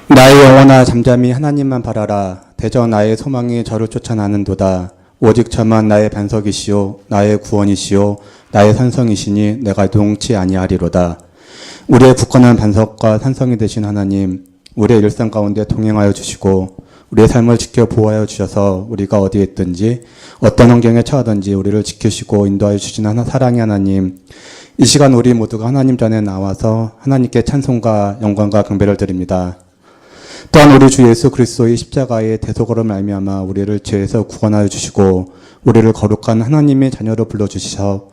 나의 영혼아 잠잠히 하나님만 바라라. 대저 나의 소망이 저를 쫓아나는도다. 오직 저만 나의 반석이시요 나의 구원이시요 나의 산성이시니 내가 동치 아니하리로다. 우리의 굳건한 반석과 산성이 되신 하나님, 우리의 일상 가운데 동행하여 주시고 우리의 삶을 지켜 보호하여 주셔서 우리가 어디에 있든지 어떤 환경에 처하든지 우리를 지키시고 인도하여 주시는 사랑의 하나님, 이 시간 우리 모두가 하나님 전에 나와서 하나님께 찬송과 영광과 경배를 드립니다. 또한 우리 주 예수 그리스도의 십자가의 대속으로 말미암아 우리를 죄에서 구원하여 주시고 우리를 거룩한 하나님의 자녀로 불러주시서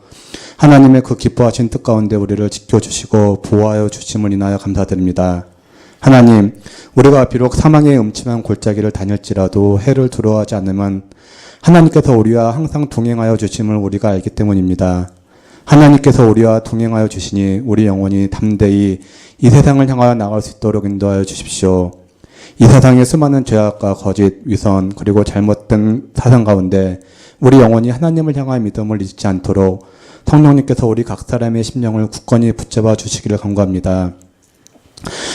하나님의 그 기뻐하신 뜻 가운데 우리를 지켜주시고 보호하여 주심을 인하여 감사드립니다. 하나님, 우리가 비록 사망의 음침한 골짜기를 다닐지라도 해를 두려워하지 않으면 하나님께서 우리와 항상 동행하여 주심을 우리가 알기 때문입니다. 하나님께서 우리와 동행하여 주시니 우리 영혼이 담대히 이 세상을 향하여 나갈 수 있도록 인도하여 주십시오. 이 세상의 수많은 죄악과 거짓, 위선, 그리고 잘못된 사상 가운데 우리 영혼이 하나님을 향한 믿음을 잊지 않도록 성령님께서 우리 각 사람의 심령을 굳건히 붙잡아 주시기를 간구합니다.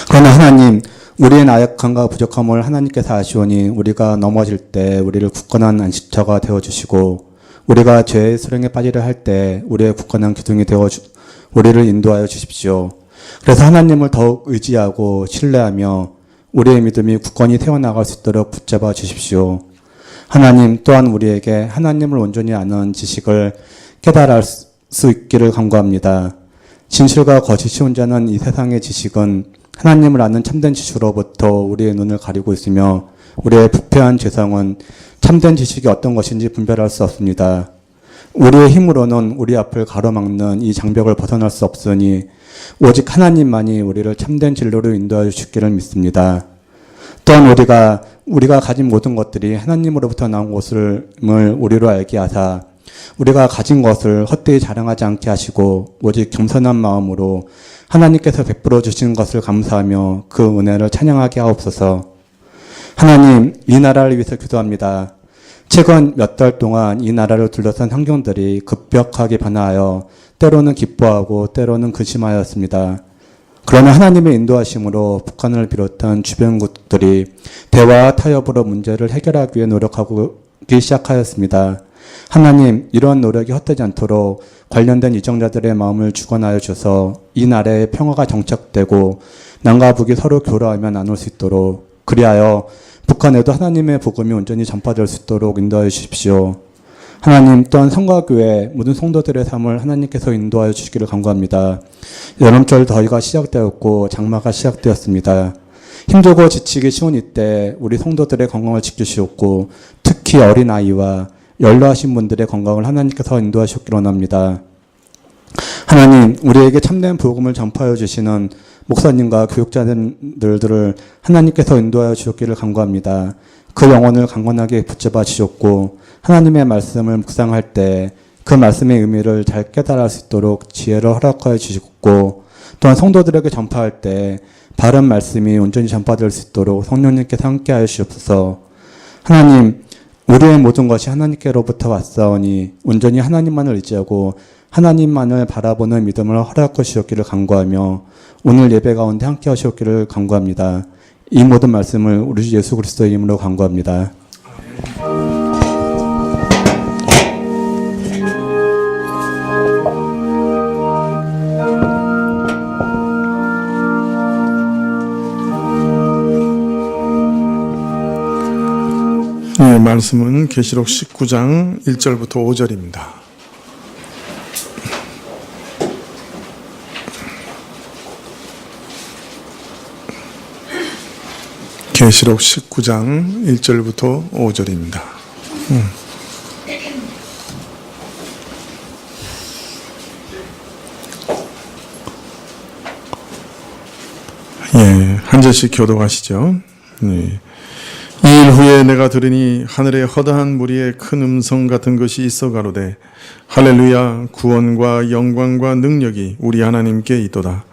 그러나 하나님, 우리의 나약함과 부족함을 하나님께서 아시오니 우리가 넘어질 때 우리를 굳건한 안식처가 되어주시고 우리가 죄의 수렁에 빠지려 할 때 우리의 굳건한 기둥이 되어 우리를 인도하여 주십시오. 그래서 하나님을 더욱 의지하고 신뢰하며 우리의 믿음이 굳건히 세워나갈 수 있도록 붙잡아 주십시오. 하나님, 또한 우리에게 하나님을 온전히 아는 지식을 깨달을 수 있기를 간구합니다. 진실과 거짓이 혼자는 이 세상의 지식은 하나님을 아는 참된 지식으로부터 우리의 눈을 가리고 있으며 우리의 부패한 죄성은 참된 지식이 어떤 것인지 분별할 수 없습니다. 우리의 힘으로는 우리 앞을 가로막는 이 장벽을 벗어날 수 없으니 오직 하나님만이 우리를 참된 진로로 인도하여 주시기를 믿습니다. 또한 우리가 가진 모든 것들이 하나님으로부터 나온 것을 우리로 알게 하사 우리가 가진 것을 헛되이 자랑하지 않게 하시고 오직 겸손한 마음으로 하나님께서 베풀어 주신 것을 감사하며 그 은혜를 찬양하게 하옵소서. 하나님, 이 나라를 위해서 기도합니다. 최근 몇 달 동안 이 나라를 둘러싼 환경들이 급격하게 변화하여 때로는 기뻐하고 때로는 근심하였습니다. 그러나 하나님의 인도하심으로 북한을 비롯한 주변국들이 대화와 타협으로 문제를 해결하기 위해 노력하기 시작하였습니다. 하나님, 이러한 노력이 헛되지 않도록 관련된 이정자들의 마음을 주관하여 주셔서 이 나라의 평화가 정착되고 남과 북이 서로 교류하며 나눌 수 있도록, 그리하여 북한에도 하나님의 복음이 온전히 전파될 수 있도록 인도하여 주십시오. 하나님, 또한 성가교회 모든 성도들의 삶을 하나님께서 인도하여 주시기를 간구합니다. 여름철 더위가 시작되었고 장마가 시작되었습니다. 힘들고 지치기 쉬운 이때 우리 성도들의 건강을 지키시옵고 특히 어린아이와 연로하신 분들의 건강을 하나님께서 인도하시기를 원합니다. 하나님, 우리에게 참된 복음을 전파하여 주시는 목사님과 교육자들을 하나님께서 인도하여 주셨기를 간구합니다. 그 영혼을 강건하게 붙잡아 주셨고 하나님의 말씀을 묵상할 때 그 말씀의 의미를 잘 깨달을 수 있도록 지혜를 허락하여 주셨고 또한 성도들에게 전파할 때 바른 말씀이 온전히 전파될 수 있도록 성령님께서 함께하여 주옵소서. 하나님, 우리의 모든 것이 하나님께로부터 왔사오니 온전히 하나님만을 의지하고 하나님만을 바라보는 믿음을 허락하여 주셨기를 간구하며 오늘 예배 가운데 함께 하시옵기를 간구합니다. 이 모든 말씀을 우리 주 예수 그리스도의 이름으로 간구합니다. 네, 말씀은 계시록 19장 1절부터 5절입니다. 계시록 19장 1절부터 5절입니다. 예, 한 절씩 교독하시죠. 네. 2일 후에 내가 들으니 하늘에 허다한 무리의 큰 음성 같은 것이 있어 가로되 할렐루야, 구원과 영광과 능력이 우리 하나님께 있도다.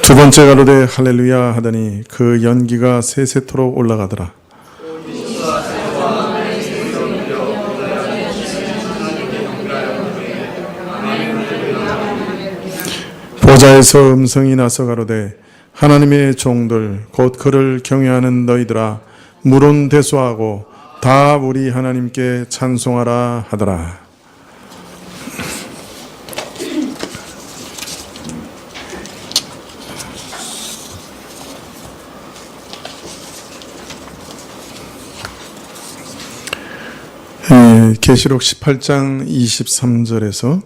두 번째 가로되 할렐루야 하더니 그 연기가 세세토록 올라가더라. 보좌에서 음성이 나서 가로되 하나님의 종들 곧 그를 경외하는 너희들아 물은 대수하고 다 우리 하나님께 찬송하라 하더라. 계시록 18장 23절에서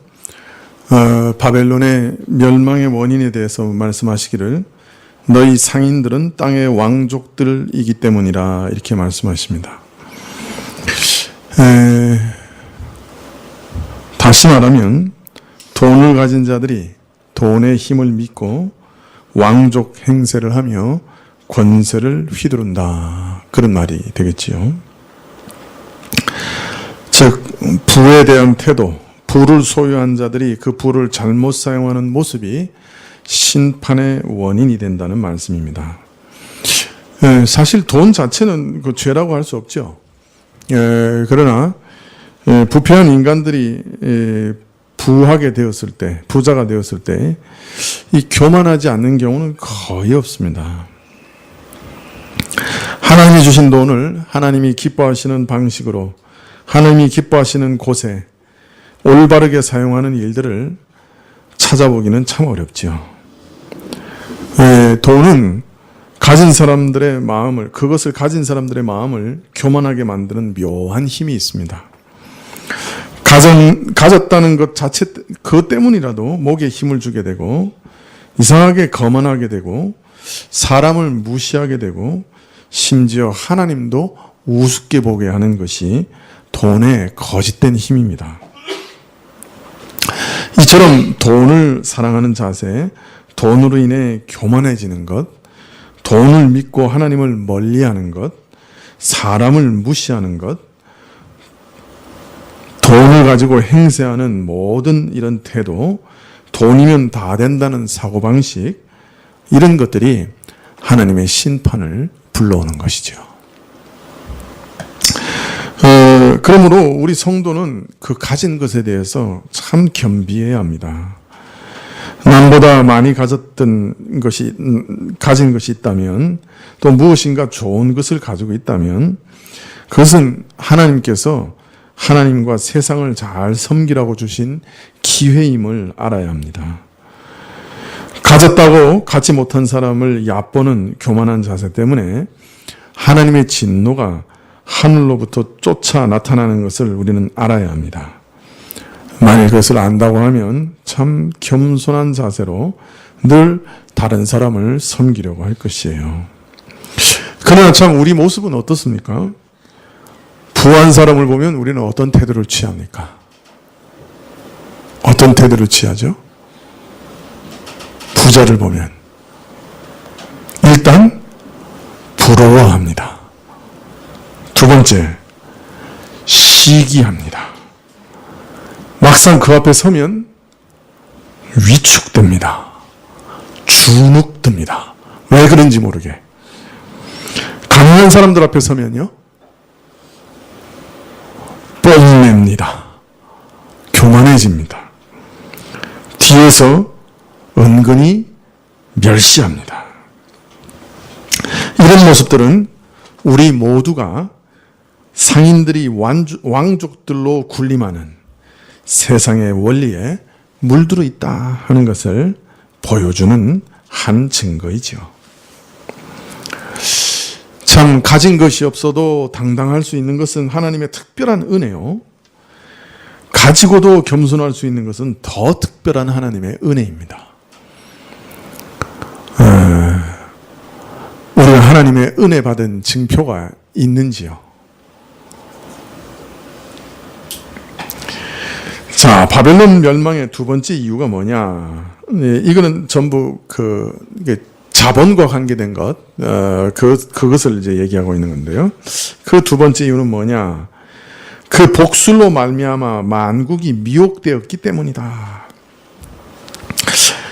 바벨론의 멸망의 원인에 대해서 말씀하시기를 너희 상인들은 땅의 왕족들이기 때문이라 이렇게 말씀하십니다. 다시 말하면 돈을 가진 자들이 돈의 힘을 믿고 왕족 행세를 하며 권세를 휘두른다. 그런 말이 되겠지요. 즉 부에 대한 태도, 부를 소유한 자들이 그 부를 잘못 사용하는 모습이 심판의 원인이 된다는 말씀입니다. 사실 돈 자체는 그 죄라고 할 수 없죠. 그러나 부패한 인간들이 부하게 되었을 때, 부자가 되었을 때 이 교만하지 않는 경우는 거의 없습니다. 하나님이 주신 돈을 하나님이 기뻐하시는 방식으로, 하나님이 기뻐하시는 곳에 올바르게 사용하는 일들을 찾아보기는 참 어렵지요. 돈은 가진 사람들의 마음을, 그것을 가진 사람들의 마음을 교만하게 만드는 묘한 힘이 있습니다. 가졌다는 것 자체, 그것 때문이라도 목에 힘을 주게 되고, 이상하게 거만하게 되고, 사람을 무시하게 되고, 심지어 하나님도 우습게 보게 하는 것이 돈의 거짓된 힘입니다. 이처럼 돈을 사랑하는 자세, 돈으로 인해 교만해지는 것, 돈을 믿고 하나님을 멀리하는 것, 사람을 무시하는 것, 돈을 가지고 행세하는 모든 이런 태도, 돈이면 다 된다는 사고방식, 이런 것들이 하나님의 심판을 불러오는 것이죠. 그러므로 우리 성도는 그 가진 것에 대해서 참 겸비해야 합니다. 남보다 많이 가진 것이 있다면, 또 무엇인가 좋은 것을 가지고 있다면, 그것은 하나님께서 하나님과 세상을 잘 섬기라고 주신 기회임을 알아야 합니다. 가졌다고 갖지 못한 사람을 얕보는 교만한 자세 때문에 하나님의 진노가 하늘로부터 쫓아 나타나는 것을 우리는 알아야 합니다. 만일 그것을 안다고 하면 참 겸손한 자세로 늘 다른 사람을 섬기려고 할 것이에요. 그러나 참 우리 모습은 어떻습니까? 부한 사람을 보면 우리는 어떤 태도를 취합니까? 어떤 태도를 취하죠? 부자를 보면 일단 부러워합니다. 두 번째, 시기합니다. 막상 그 앞에 서면 위축됩니다. 주눅듭니다. 왜 그런지 모르게. 가난한 사람들 앞에 서면요, 뽐냅니다. 교만해집니다. 뒤에서 은근히 멸시합니다. 이런 모습들은 우리 모두가 상인들이 왕족들로 군림하는 세상의 원리에 물들어 있다 하는 것을 보여주는 한 증거이죠. 참 가진 것이 없어도 당당할 수 있는 것은 하나님의 특별한 은혜요, 가지고도 겸손할 수 있는 것은 더 특별한 하나님의 은혜입니다. 우리가 하나님의 은혜 받은 증표가 있는지요? 자, 바벨론 멸망의 두 번째 이유가 뭐냐? 이거는 전부 자본과 관계된 것, 그것을 이제 얘기하고 있는 건데요. 그 두 번째 이유는 뭐냐? 그 복술로 말미암아 만국이 미혹되었기 때문이다.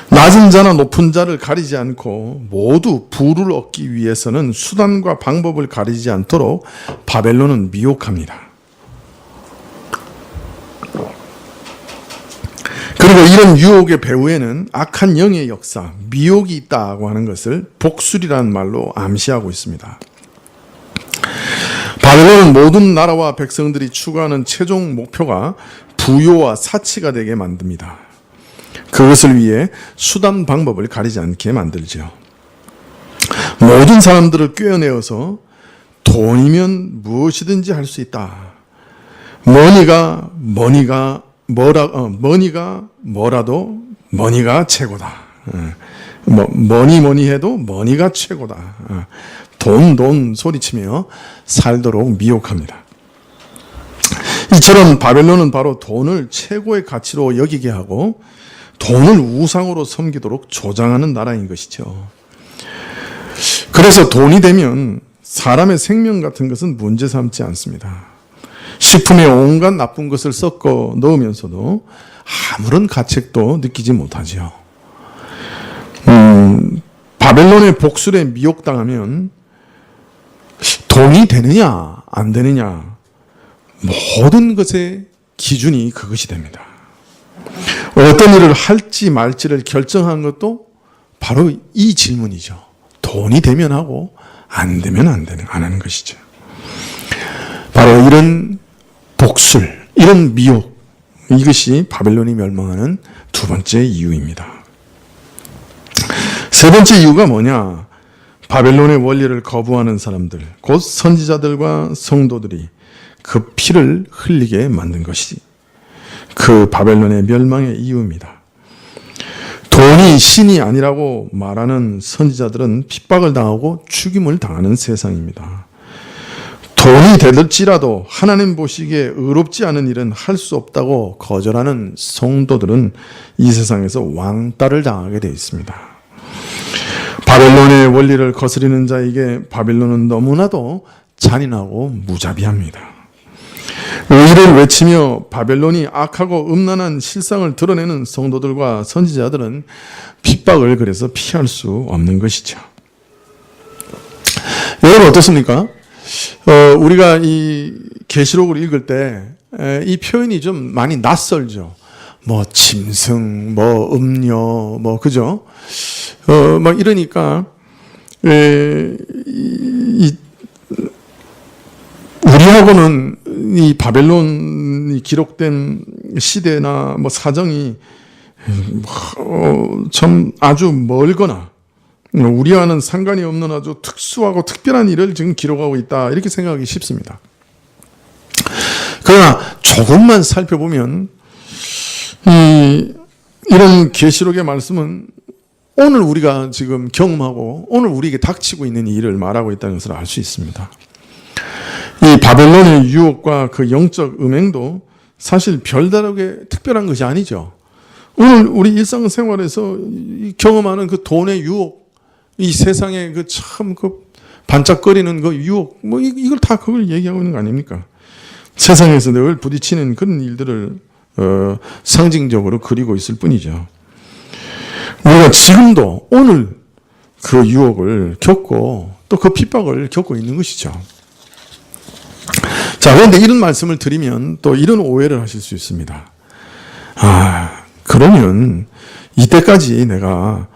낮은 자나 높은 자를 가리지 않고 모두 부를 얻기 위해서는 수단과 방법을 가리지 않도록 바벨론은 미혹합니다. 그리고 이런 유혹의 배후에는 악한 영의 역사, 미혹이 있다고 하는 것을 복술이라는 말로 암시하고 있습니다. 바벨론은 모든 나라와 백성들이 추구하는 최종 목표가 부요와 사치가 되게 만듭니다. 그것을 위해 수단 방법을 가리지 않게 만들죠. 모든 사람들을 꿰어내어서 돈이면 무엇이든지 할 수 있다. 머니가 뭐라도 머니가 최고다. 뭐니 해도 머니가 최고다. 돈 소리치며 살도록 미혹합니다. 이처럼 바벨론은 바로 돈을 최고의 가치로 여기게 하고 돈을 우상으로 섬기도록 조장하는 나라인 것이죠. 그래서 돈이 되면 사람의 생명 같은 것은 문제 삼지 않습니다. 식품에 온갖 나쁜 것을 섞어 넣으면서도 아무런 가책도 느끼지 못하죠. 바벨론의 복술에 미혹당하면 돈이 되느냐 안 되느냐 모든 것의 기준이 그것이 됩니다. 어떤 일을 할지 말지를 결정하는 것도 바로 이 질문이죠. 돈이 되면 하고 안 되면 안 하는 것이죠. 바로 이런 복술, 이런 미혹, 이것이 바벨론이 멸망하는 두 번째 이유입니다. 세 번째 이유가 뭐냐? 바벨론의 원리를 거부하는 사람들, 곧 선지자들과 성도들이 그 피를 흘리게 만든 것이 그 바벨론의 멸망의 이유입니다. 돈이 신이 아니라고 말하는 선지자들은 핍박을 당하고 죽임을 당하는 세상입니다. 돈이 될지라도 하나님 보시기에 의롭지 않은 일은 할 수 없다고 거절하는 성도들은 이 세상에서 왕따를 당하게 되어 있습니다. 바벨론의 원리를 거스리는 자에게 바벨론은 너무나도 잔인하고 무자비합니다. 의를 외치며 바벨론이 악하고 음란한 실상을 드러내는 성도들과 선지자들은 핍박을 그래서 피할 수 없는 것이죠. 여러분 어떻습니까? 우리가 이 계시록을 읽을 때 이 표현이 좀 많이 낯설죠. 뭐 짐승, 뭐 음녀, 뭐 그죠? 막 이러니까 우리하고는 이 바벨론이 기록된 시대나 뭐 사정이 참 아주 멀거나 우리와는 상관이 없는 아주 특수하고 특별한 일을 지금 기록하고 있다 이렇게 생각하기 쉽습니다. 그러나 조금만 살펴보면 이런 계시록의 말씀은 오늘 우리가 지금 경험하고 오늘 우리에게 닥치고 있는 이 일을 말하고 있다는 것을 알 수 있습니다. 이 바벨론의 유혹과 그 영적 음행도 사실 별다르게 특별한 것이 아니죠. 오늘 우리 일상생활에서 경험하는 그 돈의 유혹, 이 세상의 그 참 그 반짝거리는 그 유혹, 뭐 이걸 다 그걸 얘기하고 있는 거 아닙니까? 세상에서 늘 부딪히는 그런 일들을 상징적으로 그리고 있을 뿐이죠. 우리가 지금도 오늘 그 유혹을 겪고 또 그 핍박을 겪고 있는 것이죠. 자, 그런데 이런 말씀을 드리면 또 이런 오해를 하실 수 있습니다. 그러면 이때까지 내가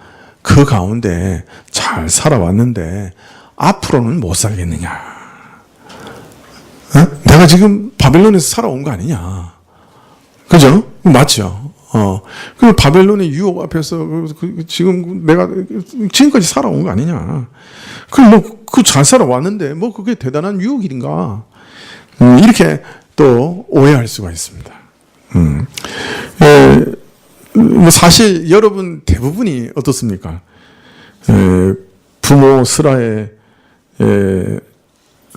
그 가운데 잘 살아왔는데 앞으로는 못 살겠느냐? 내가 지금 바벨론에서 살아온 거 아니냐? 그죠? 맞죠? 그 바벨론의 유혹 앞에서 지금 내가 지금까지 살아온 거 아니냐? 그 잘 살아왔는데 뭐 그게 대단한 유혹인가? 이렇게 또 오해할 수가 있습니다. 사실 여러분 대부분이 어떻습니까? 부모 슬하에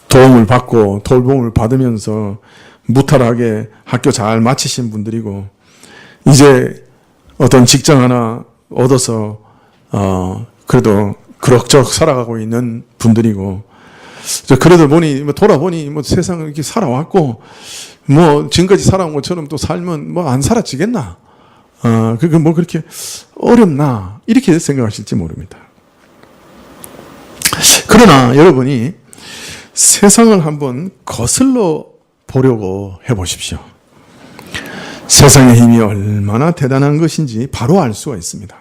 도움을 받고 돌봄을 받으면서 무탈하게 학교 잘 마치신 분들이고 이제 어떤 직장 하나 얻어서 그래도 그럭저럭 살아가고 있는 분들이고 그래도 돌아보니 세상을 이렇게 살아왔고 지금까지 살아온 것처럼 또 살면 안 살아지겠나? 그게 그렇게 어렵나? 이렇게 생각하실지 모릅니다. 그러나 여러분이 세상을 한번 거슬러 보려고 해보십시오. 세상의 힘이 얼마나 대단한 것인지 바로 알 수가 있습니다.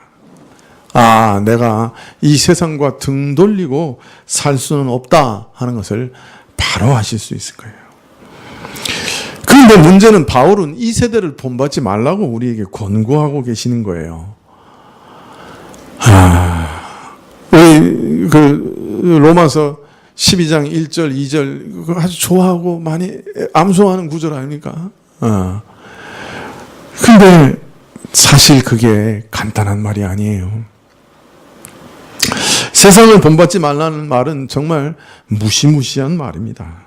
아, 내가 이 세상과 등 돌리고 살 수는 없다 하는 것을 바로 아실 수 있을 거예요. 그런데 문제는 바울은 이 세대를 본받지 말라고 우리에게 권고하고 계시는 거예요. 우리 로마서 12장 1절, 2절 아주 좋아하고 많이 암송하는 구절 아닙니까? 근데 사실 그게 간단한 말이 아니에요. 세상을 본받지 말라는 말은 정말 무시무시한 말입니다.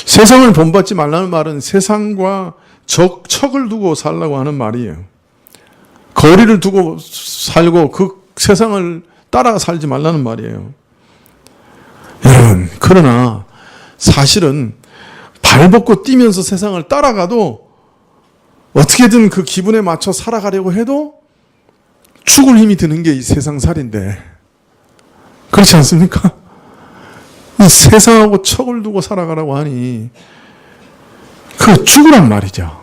세상을 본받지 말라는 말은 세상과 척을 두고 살라고 하는 말이에요. 거리를 두고 살고 그 세상을 따라 살지 말라는 말이에요. 여러분, 그러나 사실은 발벗고 뛰면서 세상을 따라가도 어떻게든 그 기분에 맞춰 살아가려고 해도 죽을 힘이 드는 게 이 세상살인데 그렇지 않습니까? 이 세상하고 척을 두고 살아가라고 하니 그 죽으란 말이죠.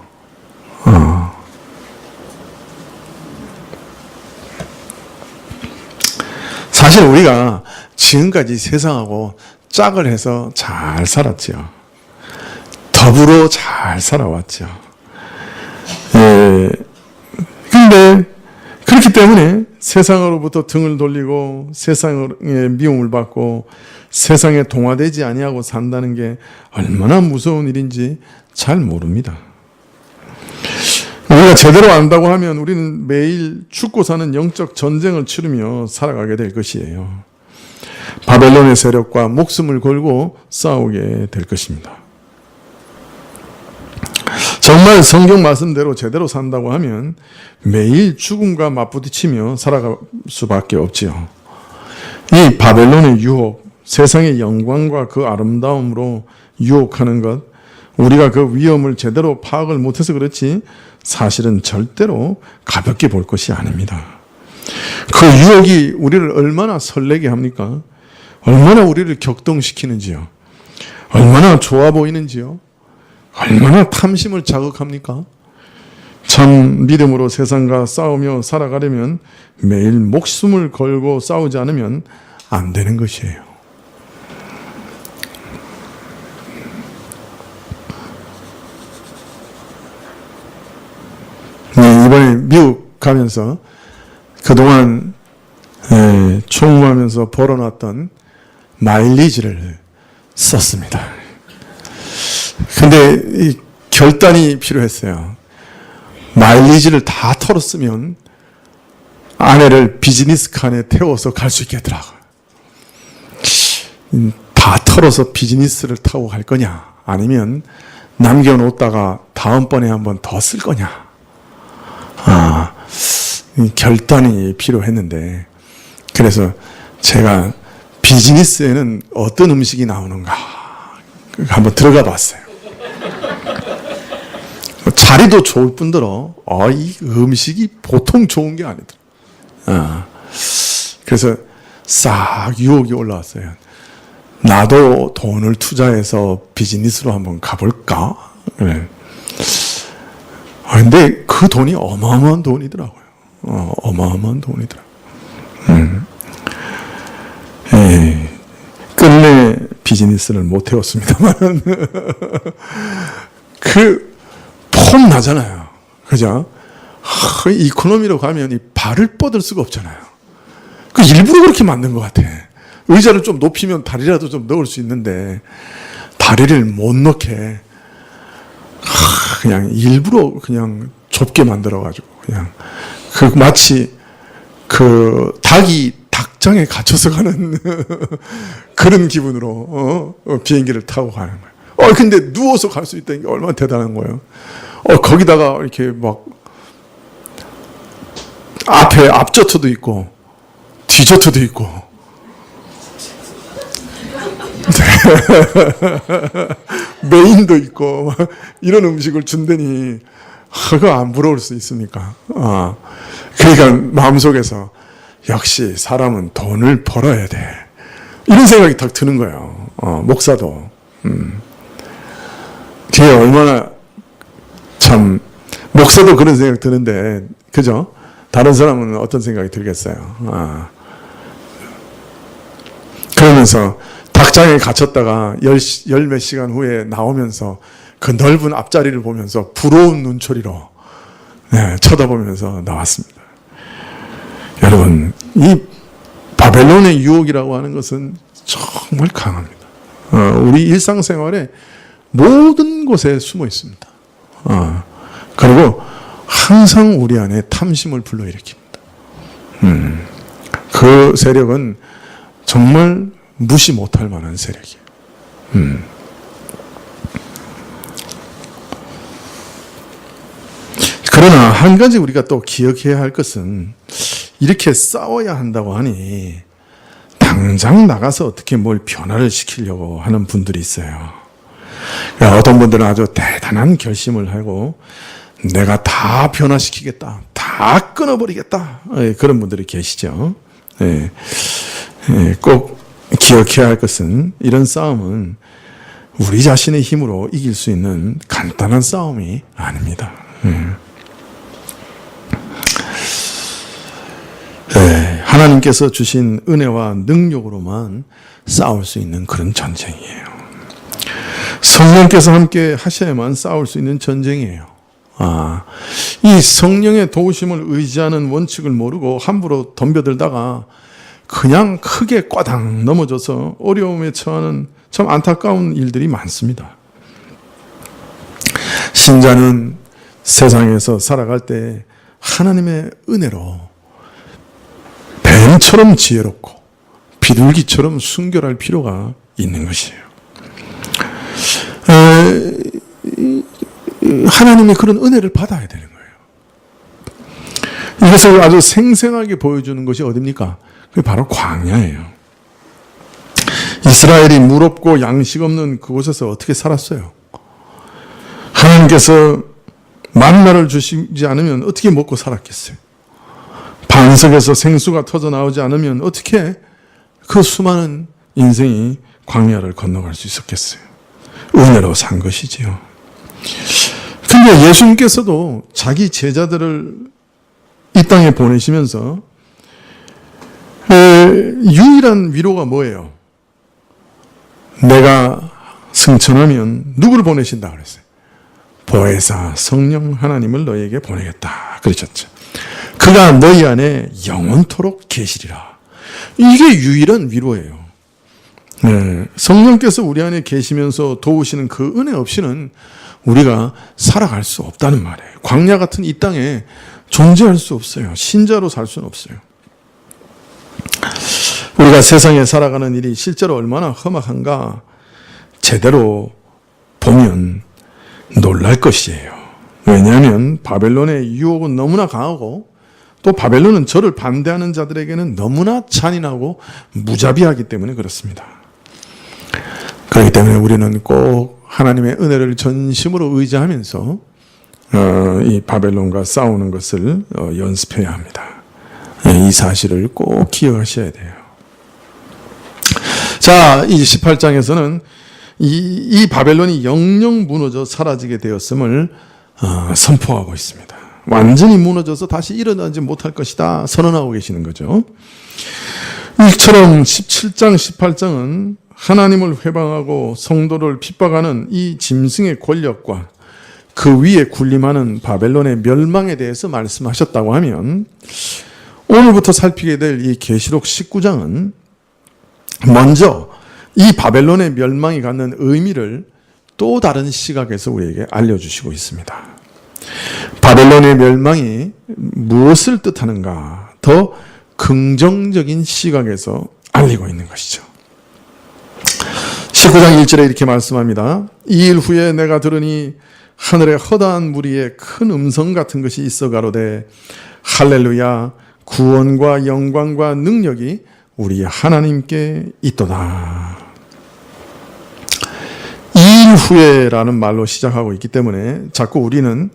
사실 우리가 지금까지 세상하고 짝을 해서 잘 살았죠. 더불어 잘 살아왔죠. 근데 그렇기 때문에 세상으로부터 등을 돌리고 세상의 미움을 받고 세상에 동화되지 아니하고 산다는 게 얼마나 무서운 일인지 잘 모릅니다. 우리가 제대로 안다고 하면 우리는 매일 죽고 사는 영적 전쟁을 치르며 살아가게 될 것이에요. 바벨론의 세력과 목숨을 걸고 싸우게 될 것입니다. 정말 성경 말씀대로 제대로 산다고 하면 매일 죽음과 맞부딪히며 살아갈 수밖에 없지요. 이 바벨론의 유혹, 세상의 영광과 그 아름다움으로 유혹하는 것, 우리가 그 위험을 제대로 파악을 못해서 그렇지 사실은 절대로 가볍게 볼 것이 아닙니다. 그 유혹이 우리를 얼마나 설레게 합니까? 얼마나 우리를 격동시키는지요. 얼마나 좋아 보이는지요. 얼마나 탐심을 자극합니까? 참 믿음으로 세상과 싸우며 살아가려면 매일 목숨을 걸고 싸우지 않으면 안 되는 것이에요. 이번에 미국 가면서 그동안 총무하면서 벌어놨던 마일리지를 썼습니다. 근데 이 결단이 필요했어요. 마일리지를 다 털었으면 아내를 비즈니스 칸에 태워서 갈 수 있겠더라고요. 다 털어서 비즈니스를 타고 갈 거냐, 아니면 남겨놓다가 다음번에 한번 더 쓸 거냐. 결단이 필요했는데, 그래서 제가 비즈니스에는 어떤 음식이 나오는가 한번 들어가 봤어요. 자리도 좋을 뿐더러 이 음식이 보통 좋은 게 아니더라. 그래서 싹 유혹이 올라왔어요. 나도 돈을 투자해서 비즈니스로 한번 가볼까? 그래. 근데 그 돈이 어마어마한 돈이더라고요. 어마어마한 돈이더라고요. 끝내 비즈니스를 못 해왔습니다만 폼 나잖아요. 그죠? 이코노미로 가면 이 발을 뻗을 수가 없잖아요. 일부러 그렇게 만든 것 같아. 의자를 좀 높이면 다리라도 좀 넣을 수 있는데 다리를 못 넣게 그냥 일부러 그냥 좁게 만들어가지고 그냥 마치 닭이 닭장에 갇혀서 가는 그런 기분으로 비행기를 타고 가는 거예요. 근데 누워서 갈 수 있다는 게 얼마나 대단한 거예요. 거기다가 이렇게 막 앞에 앞저트도 있고 뒤저트도 있고 메인도 있고 이런 음식을 준다니 그거 안 부러울 수 있습니까? 그러니까 마음속에서 역시 사람은 돈을 벌어야 돼, 이런 생각이 딱 드는 거예요. 목사도 그게 얼마나 참 목사도 그런 생각 드는데, 그죠? 다른 사람은 어떤 생각이 들겠어요? 그러면서 닭장에 갇혔다가 열 몇 시간 후에 나오면서 그 넓은 앞자리를 보면서 부러운 눈초리로 쳐다보면서 나왔습니다. 여러분, 이 바벨론의 유혹이라고 하는 것은 정말 강합니다. 우리 일상생활에 모든 곳에 숨어 있습니다. 그리고 항상 우리 안에 탐심을 불러일으킵니다. 그 세력은 정말 무시 못할 만한 세력이에요. 그러나 한 가지 우리가 또 기억해야 할 것은, 이렇게 싸워야 한다고 하니 당장 나가서 어떻게 뭘 변화를 시키려고 하는 분들이 있어요. 어떤 분들은 아주 대단한 결심을 하고 내가 다 변화시키겠다, 다 끊어버리겠다, 그런 분들이 계시죠. 꼭 기억해야 할 것은, 이런 싸움은 우리 자신의 힘으로 이길 수 있는 간단한 싸움이 아닙니다. 하나님께서 주신 은혜와 능력으로만 싸울 수 있는 그런 전쟁이에요. 성령께서 함께 하셔야만 싸울 수 있는 전쟁이에요. 이 성령의 도우심을 의지하는 원칙을 모르고 함부로 덤벼들다가 그냥 크게 꽈당 넘어져서 어려움에 처하는 참 안타까운 일들이 많습니다. 신자는 세상에서 살아갈 때 하나님의 은혜로 뱀처럼 지혜롭고 비둘기처럼 순결할 필요가 있는 것이에요. 하나님의 그런 은혜를 받아야 되는 거예요. 이것을 아주 생생하게 보여주는 것이 어디입니까? 그게 바로 광야예요. 이스라엘이 물 없고 양식 없는 그곳에서 어떻게 살았어요? 하나님께서 만나를 주시지 않으면 어떻게 먹고 살았겠어요? 반석에서 생수가 터져 나오지 않으면 어떻게 그 수많은 인생이 광야를 건너갈 수 있었겠어요? 은혜로 산 것이지요. 근데 예수님께서도 자기 제자들을 이 땅에 보내시면서 유일한 위로가 뭐예요? 내가 승천하면 누구를 보내신다 그랬어요? 보혜사 성령 하나님을 너희에게 보내겠다 그러셨죠. 그가 너희 안에 영원토록 계시리라. 이게 유일한 위로예요. 성령께서 우리 안에 계시면서 도우시는 그 은혜 없이는 우리가 살아갈 수 없다는 말이에요. 광야 같은 이 땅에 존재할 수 없어요. 신자로 살 수는 없어요. 우리가 세상에 살아가는 일이 실제로 얼마나 험악한가 제대로 보면 놀랄 것이에요. 왜냐하면 바벨론의 유혹은 너무나 강하고 또 바벨론은 저를 반대하는 자들에게는 너무나 잔인하고 무자비하기 때문에 그렇습니다. 그렇기 때문에 우리는 꼭 하나님의 은혜를 전심으로 의지하면서 이 바벨론과 싸우는 것을 연습해야 합니다. 이 사실을 꼭 기억하셔야 돼요. 자, 이 18장에서는 이 바벨론이 영영 무너져 사라지게 되었음을 선포하고 있습니다. 완전히 무너져서 다시 일어나지 못할 것이다 선언하고 계시는 거죠. 이처럼 17장, 18장은 하나님을 회방하고 성도를 핍박하는 이 짐승의 권력과 그 위에 군림하는 바벨론의 멸망에 대해서 말씀하셨다고 하면, 오늘부터 살피게 될 이 계시록 19장은 먼저 이 바벨론의 멸망이 갖는 의미를 또 다른 시각에서 우리에게 알려주시고 있습니다. 바벨론의 멸망이 무엇을 뜻하는가 더 긍정적인 시각에서 알리고 있는 것이죠. 19장 1절에 이렇게 말씀합니다. 이 일 후에 내가 들으니 하늘에 허다한 무리에 큰 음성 같은 것이 있어 가로되 할렐루야 구원과 영광과 능력이 우리 하나님께 있도다. 이 일 후에라는 말로 시작하고 있기 때문에 자꾸 우리는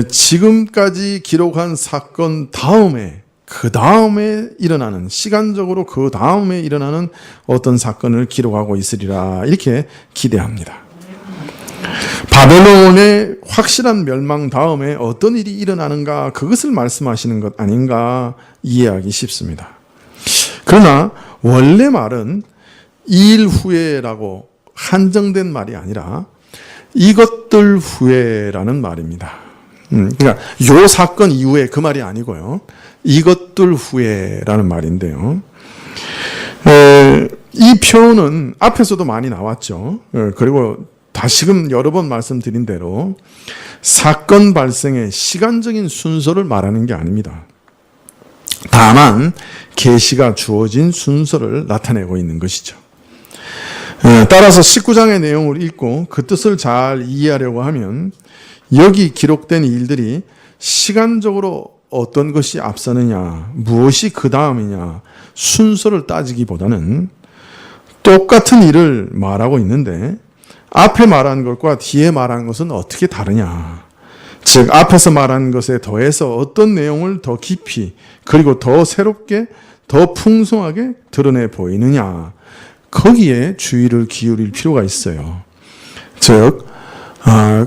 지금까지 기록한 사건 다음에 그 다음에 일어나는, 시간적으로 그 다음에 일어나는 어떤 사건을 기록하고 있으리라 이렇게 기대합니다. 바벨론의 확실한 멸망 다음에 어떤 일이 일어나는가 그것을 말씀하시는 것 아닌가 이해하기 쉽습니다. 그러나 원래 말은 이 일 후에라고 한정된 말이 아니라 이것들 후에라는 말입니다. 그러니까 요 사건 이후에 그 말이 아니고요. 이것들 후에라는 말인데요. 이 표현은 앞에서도 많이 나왔죠. 그리고 다시금 여러 번 말씀드린 대로 사건 발생의 시간적인 순서를 말하는 게 아닙니다. 다만 계시가 주어진 순서를 나타내고 있는 것이죠. 따라서 19장의 내용을 읽고 그 뜻을 잘 이해하려고 하면 여기 기록된 일들이 시간적으로 어떤 것이 앞서느냐, 무엇이 그 다음이냐 순서를 따지기보다는 똑같은 일을 말하고 있는데 앞에 말한 것과 뒤에 말한 것은 어떻게 다르냐. 즉 앞에서 말한 것에 더해서 어떤 내용을 더 깊이 그리고 더 새롭게 더 풍성하게 드러내 보이느냐. 거기에 주의를 기울일 필요가 있어요. 즉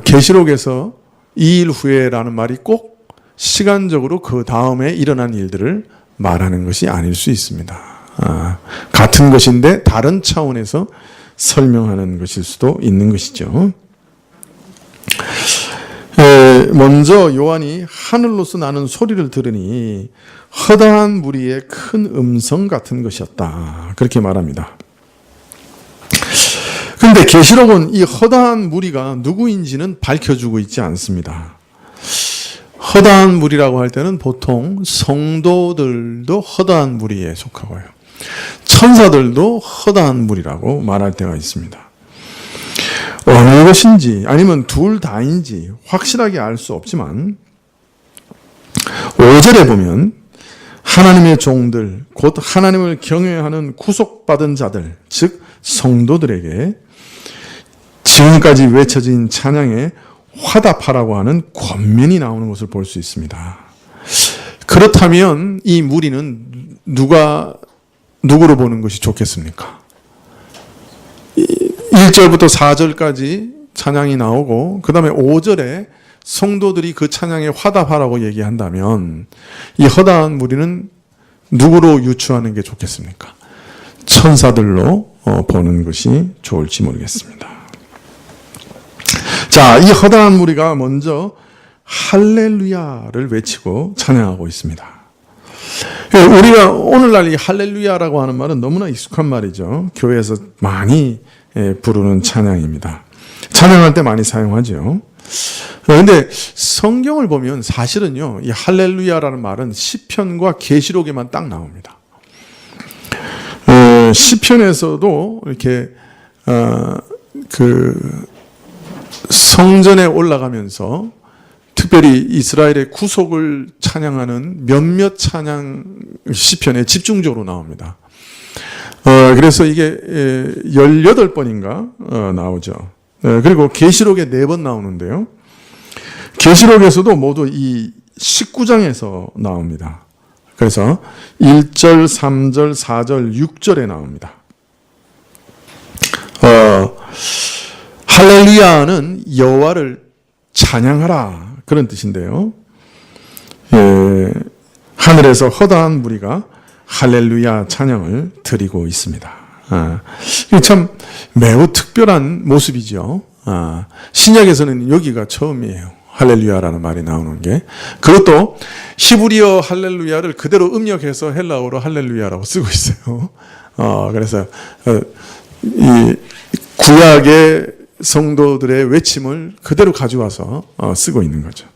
계시록에서 이 일 후에라는 말이 꼭 시간적으로 그 다음에 일어난 일들을 말하는 것이 아닐 수 있습니다. 같은 것인데 다른 차원에서 설명하는 것일 수도 있는 것이죠. 먼저 요한이 하늘로서 나는 소리를 들으니 허다한 무리의 큰 음성 같은 것이었다. 그렇게 말합니다. 그런데 계시록은 이 허다한 무리가 누구인지는 밝혀주고 있지 않습니다. 허다한 무리라고 할 때는 보통 성도들도 허다한 무리에 속하고요. 천사들도 허다한 무리라고 말할 때가 있습니다. 어느 것인지 아니면 둘 다인지 확실하게 알 수 없지만 5절에 보면 하나님의 종들 곧 하나님을 경외하는 구속받은 자들 즉 성도들에게 지금까지 외쳐진 찬양에 화답하라고 하는 권면이 나오는 것을 볼 수 있습니다. 그렇다면 이 무리는 누구로 보는 것이 좋겠습니까? 1절부터 4절까지 찬양이 나오고 그 다음에 5절에 성도들이 그 찬양에 화답하라고 얘기한다면 이 허다한 무리는 누구로 유추하는 게 좋겠습니까? 천사들로 보는 것이 좋을지 모르겠습니다. 자, 이 허다한 무리가 먼저 할렐루야를 외치고 찬양하고 있습니다. 우리가 오늘날 이 할렐루야라고 하는 말은 너무나 익숙한 말이죠. 교회에서 많이 부르는 찬양입니다. 찬양할 때 많이 사용하죠. 그런데 성경을 보면 사실은요, 이 할렐루야라는 말은 시편과 계시록에만 딱 나옵니다. 시편에서도 이렇게 성전에 올라가면서 특별히 이스라엘의 구속을 찬양하는 몇몇 찬양 시편에 집중적으로 나옵니다. 그래서 이게 18번인가 나오죠. 그리고 계시록에 4번 나오는데요. 계시록에서도 모두 이 19장에서 나옵니다. 그래서 1절, 3절, 4절, 6절에 나옵니다. 할렐루야는 여호와를 찬양하라 그런 뜻인데요. 하늘에서 허다한 무리가 할렐루야 찬양을 드리고 있습니다. 이게 참 매우 특별한 모습이죠. 신약에서는 여기가 처음이에요. 할렐루야라는 말이 나오는 게. 그것도 히브리어 할렐루야를 그대로 음역해서 헬라어로 할렐루야라고 쓰고 있어요. 그래서 이 구약의 성도들의 외침을 그대로 가져와서 쓰고 있는 거죠.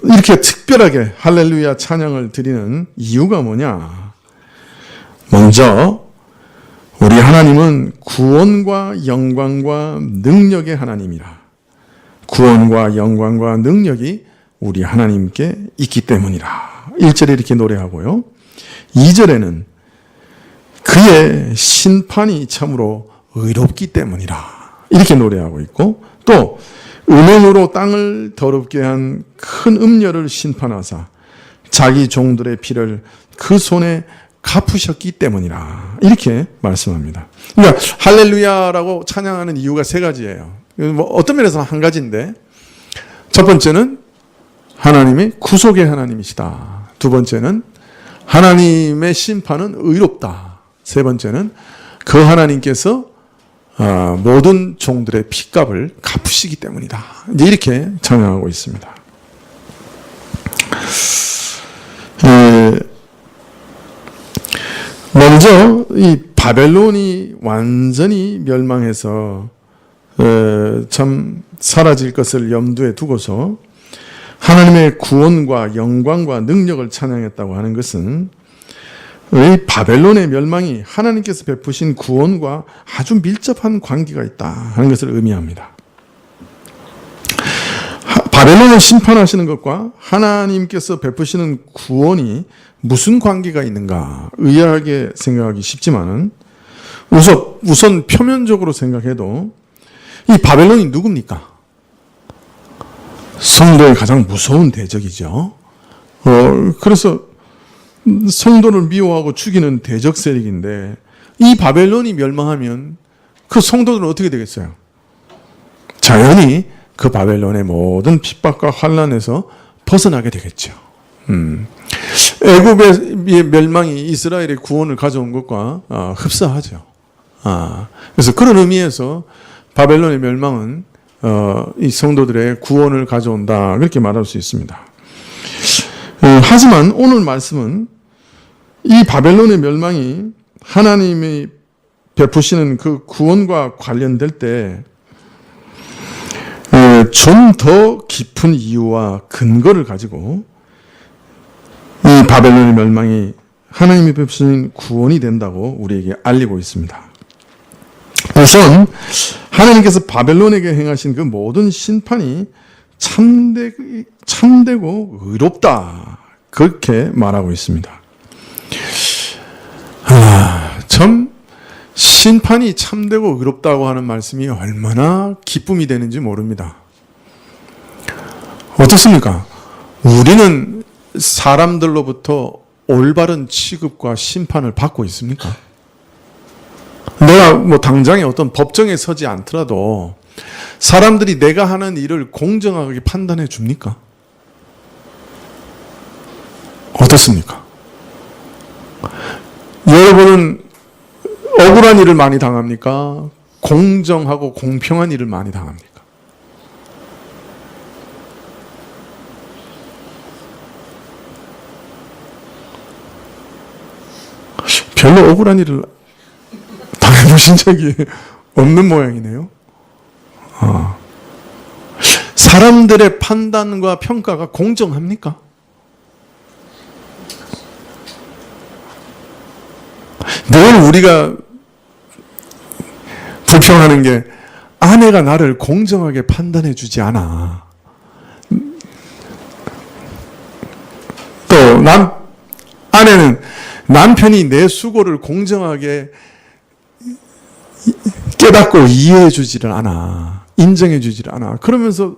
이렇게 특별하게 할렐루야 찬양을 드리는 이유가 뭐냐? 먼저 우리 하나님은 구원과 영광과 능력의 하나님이라. 구원과 영광과 능력이 우리 하나님께 있기 때문이라. 1절에 이렇게 노래하고요. 2절에는 그의 심판이 참으로 의롭기 때문이라. 이렇게 노래하고 있고 또 은행으로 땅을 더럽게 한 큰 음녀를 심판하사 자기 종들의 피를 그 손에 갚으셨기 때문이라. 이렇게 말씀합니다. 그러니까 할렐루야라고 찬양하는 이유가 세 가지예요. 뭐 어떤 면에서는 한 가지인데, 첫 번째는 하나님이 구속의 하나님이시다. 두 번째는 하나님의 심판은 의롭다. 세 번째는 그 하나님께서 모든 종들의 핏값을 갚으시기 때문이다. 이제 이렇게 찬양하고 있습니다. 먼저 이 바벨론이 완전히 멸망해서 참 사라질 것을 염두에 두고서 하나님의 구원과 영광과 능력을 찬양했다고 하는 것은 이 바벨론의 멸망이 하나님께서 베푸신 구원과 아주 밀접한 관계가 있다 하는 것을 의미합니다. 바벨론을 심판하시는 것과 하나님께서 베푸시는 구원이 무슨 관계가 있는가 의아하게 생각하기 쉽지만은 우선 표면적으로 생각해도 이 바벨론이 누굽니까? 성도의 가장 무서운 대적이죠. 그래서 성도를 미워하고 죽이는 대적 세력인데 이 바벨론이 멸망하면 그 성도들은 어떻게 되겠어요? 자연히 그 바벨론의 모든 핍박과 환난에서 벗어나게 되겠죠. 애굽의 멸망이 이스라엘의 구원을 가져온 것과 흡사하죠. 그래서 그런 의미에서 바벨론의 멸망은 이 성도들의 구원을 가져온다 그렇게 말할 수 있습니다. 하지만 오늘 말씀은 이 바벨론의 멸망이 하나님이 베푸시는 그 구원과 관련될 때 좀 더 깊은 이유와 근거를 가지고 이 바벨론의 멸망이 하나님이 베푸시는 구원이 된다고 우리에게 알리고 있습니다. 우선 하나님께서 바벨론에게 행하신 그 모든 심판이 참되고 의롭다 그렇게 말하고 있습니다. 참 심판이 참되고 의롭다고 하는 말씀이 얼마나 기쁨이 되는지 모릅니다. 어떻습니까? 우리는 사람들로부터 올바른 취급과 심판을 받고 있습니까? 내가 뭐 당장에 어떤 법정에 서지 않더라도 사람들이 내가 하는 일을 공정하게 판단해 줍니까? 어떻습니까? 여러분은 억울한 일을 많이 당합니까? 공정하고 공평한 일을 많이 당합니까? 별로 억울한 일을 당해보신 적이 없는 모양이네요. 사람들의 판단과 평가가 공정합니까? 늘 우리가 불평하는 게 아내가 나를 공정하게 판단해 주지 않아. 또 아내는 남편이 내 수고를 공정하게 깨닫고 이해해 주지를 않아. 인정해 주지를 않아. 그러면서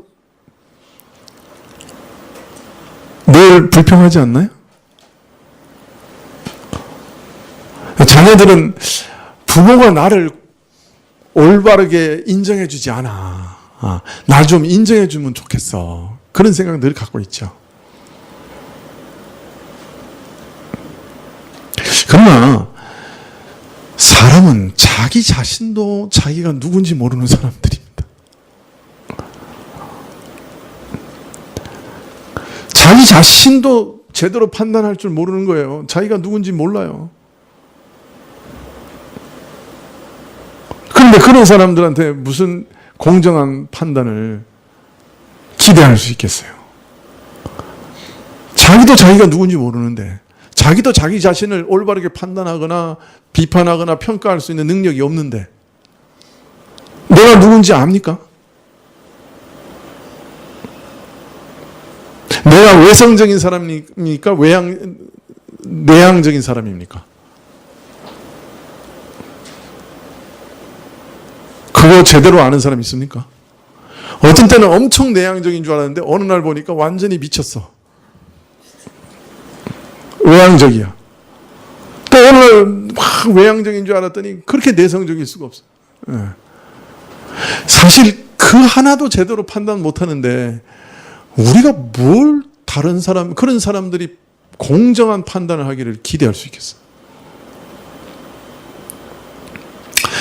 늘 불평하지 않나요? 자녀들은 부모가 나를 올바르게 인정해 주지 않아. 나 좀 인정해 주면 좋겠어. 그런 생각 늘 갖고 있죠. 그러나 사람은 자기 자신도 자기가 누군지 모르는 사람들입니다. 자기 자신도 제대로 판단할 줄 모르는 거예요. 자기가 누군지 몰라요. 그런데 그런 사람들한테 무슨 공정한 판단을 기대할 수 있겠어요? 자기도 자기가 누군지 모르는데, 자기도 자기 자신을 올바르게 판단하거나 비판하거나 평가할 수 있는 능력이 없는데 내가 누군지 압니까? 내가 외성적인 사람입니까? 내향적인 사람입니까? 그거 제대로 아는 사람 있습니까? 어떤 때는 엄청 내향적인 줄 알았는데 어느 날 보니까 완전히 미쳤어. 외향적이야. 또 오늘 막 외향적인 줄 알았더니 그렇게 내성적일 수가 없어. 사실 그 하나도 제대로 판단 못하는데 우리가 뭘 다른 사람, 그런 사람들이 공정한 판단을 하기를 기대할 수 있겠어.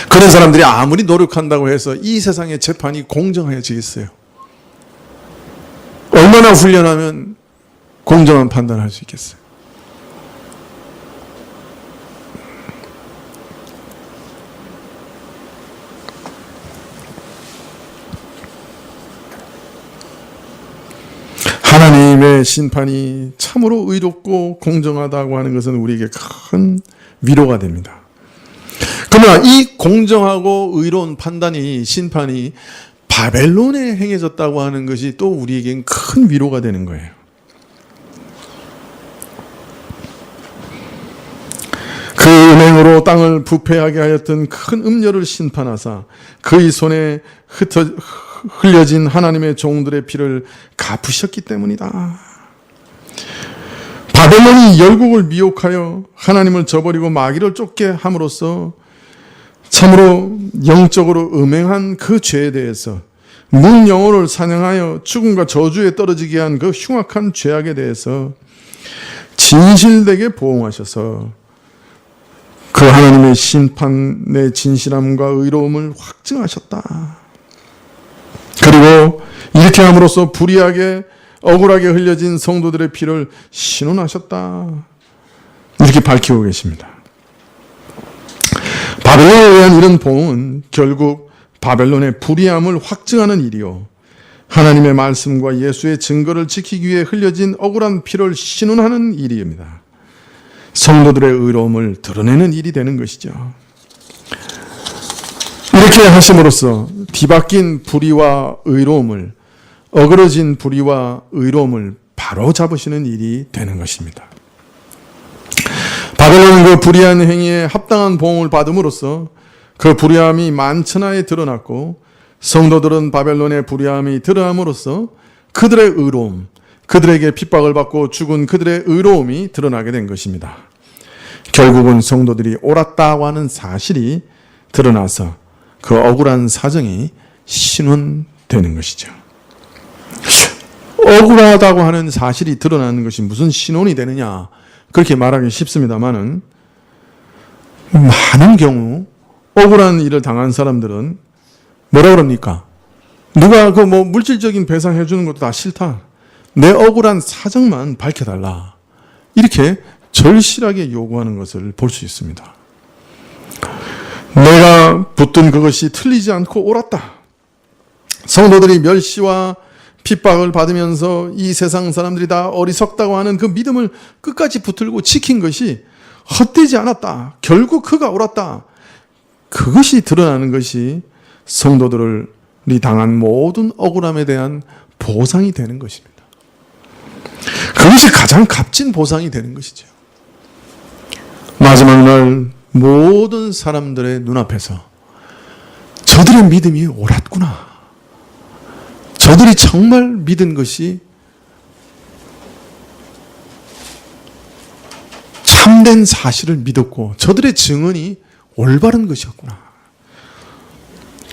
그런 사람들이 아무리 노력한다고 해서 이 세상의 재판이 공정해지겠어요? 얼마나 훈련하면 공정한 판단을 할 수 있겠어요? 하나님의 심판이 참으로 의롭고 공정하다고 하는 것은 우리에게 큰 위로가 됩니다. 그러나 이 공정하고 의로운 판단이, 심판이 바벨론에 행해졌다고 하는 것이 또 우리에겐 큰 위로가 되는 거예요. 그 은행으로 땅을 부패하게 하였던 큰 음녀를 심판하사 그의 손에 흘려진 하나님의 종들의 피를 갚으셨기 때문이다. 바벨론이 열국을 미혹하여 하나님을 저버리고 마귀를 쫓게 함으로써 참으로 영적으로 음행한 그 죄에 대해서, 문 영혼을 사냥하여 죽음과 저주에 떨어지게 한 그 흉악한 죄악에 대해서 진실되게 보응하셔서 그 하나님의 심판의 진실함과 의로움을 확증하셨다. 그리고 이렇게 함으로써 불의하게 억울하게 흘려진 성도들의 피를 신원하셨다. 이렇게 밝히고 계십니다. 바벨론에 의한 이런 보응은 결국 바벨론의 불의함을 확증하는 일이요, 하나님의 말씀과 예수의 증거를 지키기 위해 흘려진 억울한 피를 신원하는 일입니다. 성도들의 의로움을 드러내는 일이 되는 것이죠. 이렇게 하심으로써 뒤바뀐 불의와 의로움을, 어그러진 불의와 의로움을 바로 잡으시는 일이 되는 것입니다. 바벨론은 그 불의한 행위에 합당한 보응을 받음으로써 그 불의함이 만천하에 드러났고, 성도들은 바벨론의 불의함이 드러남으로써 그들의 의로움, 그들에게 핍박을 받고 죽은 그들의 의로움이 드러나게 된 것입니다. 결국은 성도들이 옳았다고 하는 사실이 드러나서 그 억울한 사정이 신원되는 것이죠. 억울하다고 하는 사실이 드러나는 것이 무슨 신원이 되느냐, 그렇게 말하기 쉽습니다만은, 많은 경우 억울한 일을 당한 사람들은 뭐라 그럽니까? 누가 그 뭐 물질적인 배상해 주는 것도 다 싫다. 내 억울한 사정만 밝혀달라. 이렇게 절실하게 요구하는 것을 볼 수 있습니다. 내가 붙든 그것이 틀리지 않고 옳았다. 성도들이 멸시와 핍박을 받으면서 이 세상 사람들이 다 어리석다고 하는 그 믿음을 끝까지 붙들고 지킨 것이 헛되지 않았다. 결국 그가 옳았다. 그것이 드러나는 것이 성도들이 당한 모든 억울함에 대한 보상이 되는 것입니다. 그것이 가장 값진 보상이 되는 것이죠. 마지막 날 모든 사람들의 눈앞에서 저들의 믿음이 옳았구나, 저들이 정말 믿은 것이 참된 사실을 믿었고 저들의 증언이 올바른 것이었구나.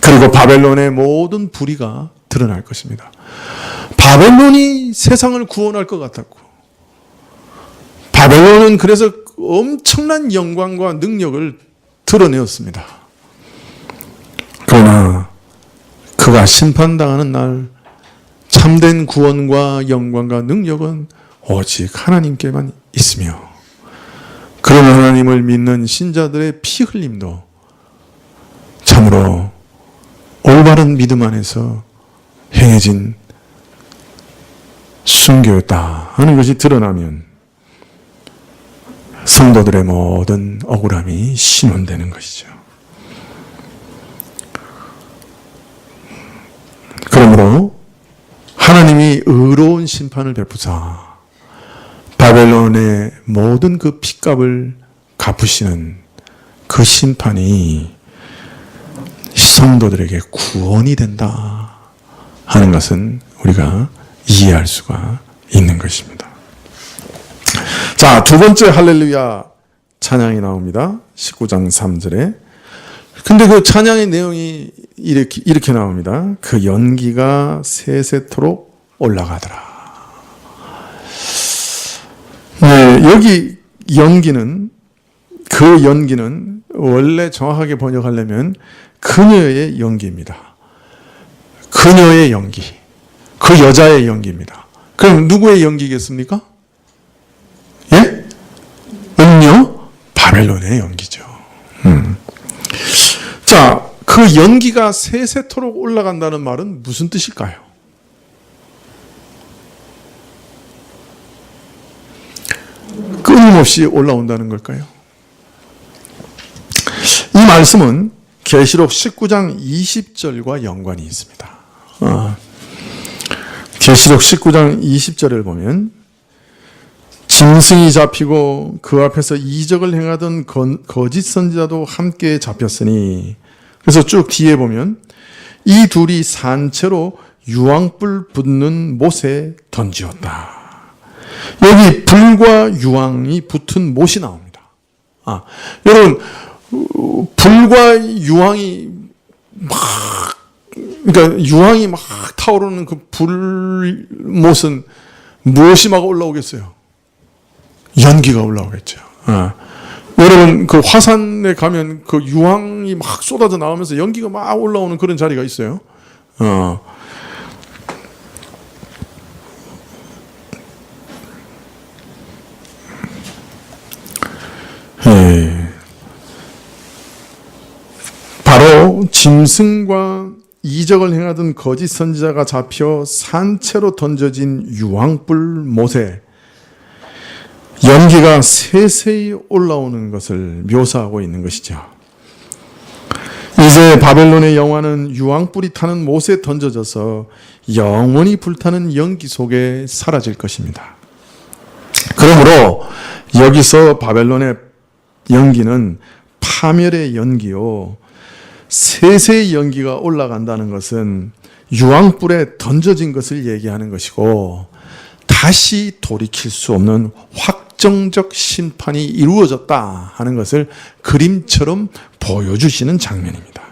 그리고 바벨론의 모든 불의가 드러날 것입니다. 바벨론이 세상을 구원할 것 같았고, 바벨론은 그래서 엄청난 영광과 능력을 드러내었습니다. 그러나 그가 심판당하는 날 참된 구원과 영광과 능력은 오직 하나님께만 있으며, 그런 하나님을 믿는 신자들의 피 흘림도 참으로 올바른 믿음 안에서 행해진 순교였다 하는 것이 드러나면 성도들의 모든 억울함이 신원되는 것이죠. 그러므로 하나님이 의로운 심판을 베푸사 바벨론의 모든 그 핏값을 갚으시는 그 심판이 성도들에게 구원이 된다 하는 것은 우리가 이해할 수가 있는 것입니다. 자, 두 번째 할렐루야 찬양이 나옵니다. 19장 3절에. 근데 그 찬양의 내용이 이렇게 나옵니다. 그 연기가 세세토록 올라가더라. 네, 여기 그 연기는 원래 정확하게 번역하려면 그녀의 연기입니다. 그녀의 연기. 그 여자의 연기입니다. 그럼 누구의 연기겠습니까? 예? 음녀 바벨론의 연기죠. 자, 그 연기가 세세토록 올라간다는 말은 무슨 뜻일까요? 끊임없이 올라온다는 걸까요? 이 말씀은 계시록 19장 20절과 연관이 있습니다. 계시록 19장 20절을 보면 짐승이 잡히고 그 앞에서 이적을 행하던 거짓 선지자도 함께 잡혔으니, 그래서 쭉 뒤에 보면 이 둘이 산채로 유황불 붙는 못에 던지었다. 여기 불과 유황이 붙은 못이 나옵니다. 여러분, 불과 유황이 그러니까 유황이 막 타오르는 그 불못은 무엇이 막 올라오겠어요? 연기가 올라오겠죠. 여러분, 그 화산에 가면 그 유황이 막 쏟아져 나오면서 연기가 막 올라오는 그런 자리가 있어요. 바로 짐승과 이적을 행하던 거짓 선지자가 잡혀 산채로 던져진 유황불 못에 연기가 세세히 올라오는 것을 묘사하고 있는 것이죠. 이제 바벨론의 영화는 유황불이 타는 못에 던져져서 영원히 불타는 연기 속에 사라질 것입니다. 그러므로 여기서 바벨론의 연기는 파멸의 연기요, 세세의 연기가 올라간다는 것은 유황불에 던져진 것을 얘기하는 것이고, 다시 돌이킬 수 없는 확정적 심판이 이루어졌다 하는 것을 그림처럼 보여주시는 장면입니다.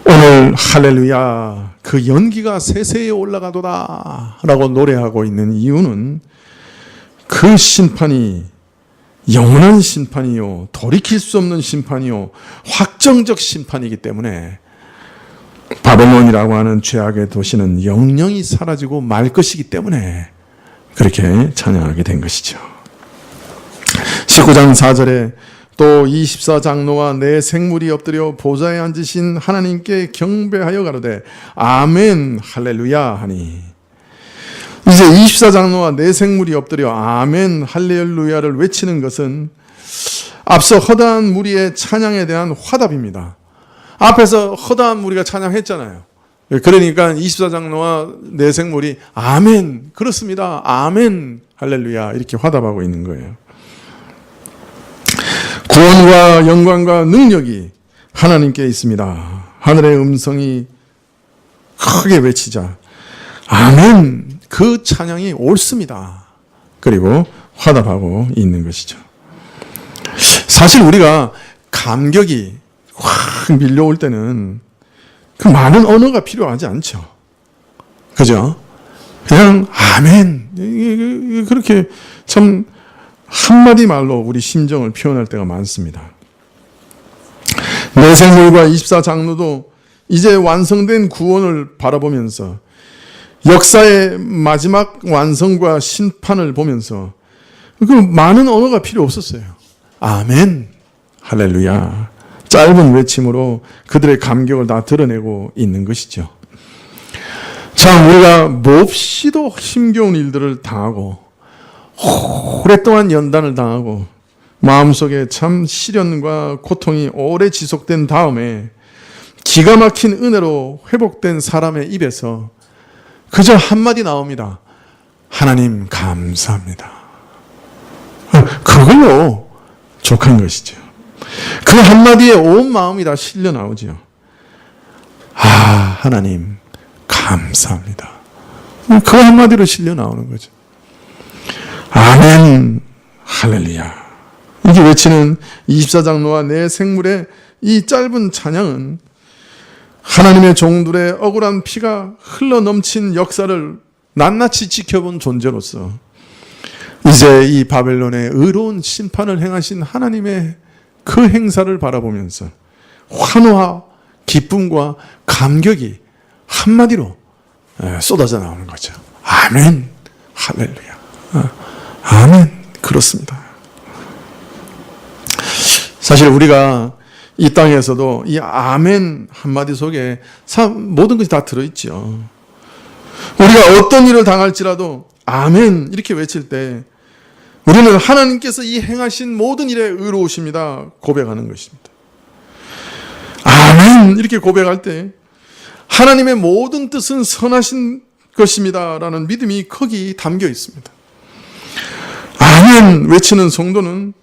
오늘 할렐루야, 그 연기가 세세히 올라가도다 라고 노래하고 있는 이유는 그 심판이 영원한 심판이요, 돌이킬 수 없는 심판이요, 확정적 심판이기 때문에 바벨론이라고 하는 죄악의 도시는 영영이 사라지고 말 것이기 때문에 그렇게 찬양하게 된 것이죠. 19장 4절에 또 24장로와 내 생물이 엎드려 보좌에 앉으신 하나님께 경배하여 가로되 아멘 할렐루야 하니, 이제 24장로와 내 생물이 엎드려 아멘 할렐루야를 외치는 것은 앞서 허다한 무리의 찬양에 대한 화답입니다. 앞에서 허다한 무리가 찬양했잖아요. 그러니까 24장로와 내 생물이 아멘, 그렇습니다, 아멘 할렐루야 이렇게 화답하고 있는 거예요. 구원과 영광과 능력이 하나님께 있습니다. 하늘의 음성이 크게 외치자 아멘, 그 찬양이 옳습니다. 그리고 화답하고 있는 것이죠. 사실 우리가 감격이 확 밀려올 때는 그 많은 언어가 필요하지 않죠. 그죠? 그냥 아멘, 그렇게 참 한마디 말로 우리 심정을 표현할 때가 많습니다. 내 생물과 24장로도 이제 완성된 구원을 바라보면서 역사의 마지막 완성과 심판을 보면서 그 많은 언어가 필요 없었어요. 아멘, 할렐루야, 짧은 외침으로 그들의 감격을 다 드러내고 있는 것이죠. 참, 우리가 몹시도 힘겨운 일들을 당하고 오랫동안 연단을 당하고 마음속에 참 시련과 고통이 오래 지속된 다음에 기가 막힌 은혜로 회복된 사람의 입에서 그저 한마디 나옵니다. 하나님 감사합니다. 그걸로 족한 것이죠. 그 한마디에 온 마음이 다 실려 나오죠. 하나님 감사합니다. 그 한마디로 실려 나오는 거죠. 아멘, 할렐루야. 이렇게 외치는 24장 노아 내 생물의 이 짧은 찬양은 하나님의 종들의 억울한 피가 흘러넘친 역사를 낱낱이 지켜본 존재로서 이제 이 바벨론의 의로운 심판을 행하신 하나님의 그 행사를 바라보면서 환호와 기쁨과 감격이 한마디로 쏟아져 나오는 거죠. 아멘, 할렐루야. 아멘, 그렇습니다. 사실 우리가 이 땅에서도 이 아멘 한마디 속에 모든 것이 다 들어있죠. 우리가 어떤 일을 당할지라도 아멘 이렇게 외칠 때 우리는 하나님께서 이 행하신 모든 일에 의로우십니다 고백하는 것입니다. 아멘 이렇게 고백할 때 하나님의 모든 뜻은 선하신 것입니다 라는 믿음이 거기 담겨 있습니다. 아멘 외치는 성도는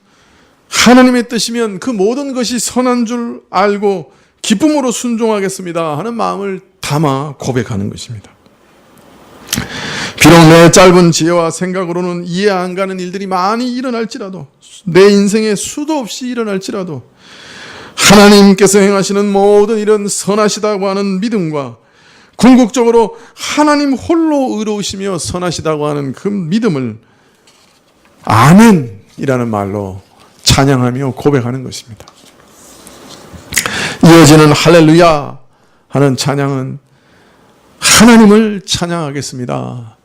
하나님의 뜻이면 그 모든 것이 선한 줄 알고 기쁨으로 순종하겠습니다 하는 마음을 담아 고백하는 것입니다. 비록 내 짧은 지혜와 생각으로는 이해 안 가는 일들이 많이 일어날지라도 내 인생에 수도 없이 일어날지라도 하나님께서 행하시는 모든 일은 선하시다고 하는 믿음과 궁극적으로 하나님 홀로 의로우시며 선하시다고 하는 그 믿음을 아멘이라는 말로 찬양하며 고백하는 것입니다. 이어지는 할렐루야 하는 찬양은 하나님을 찬양하겠습니다.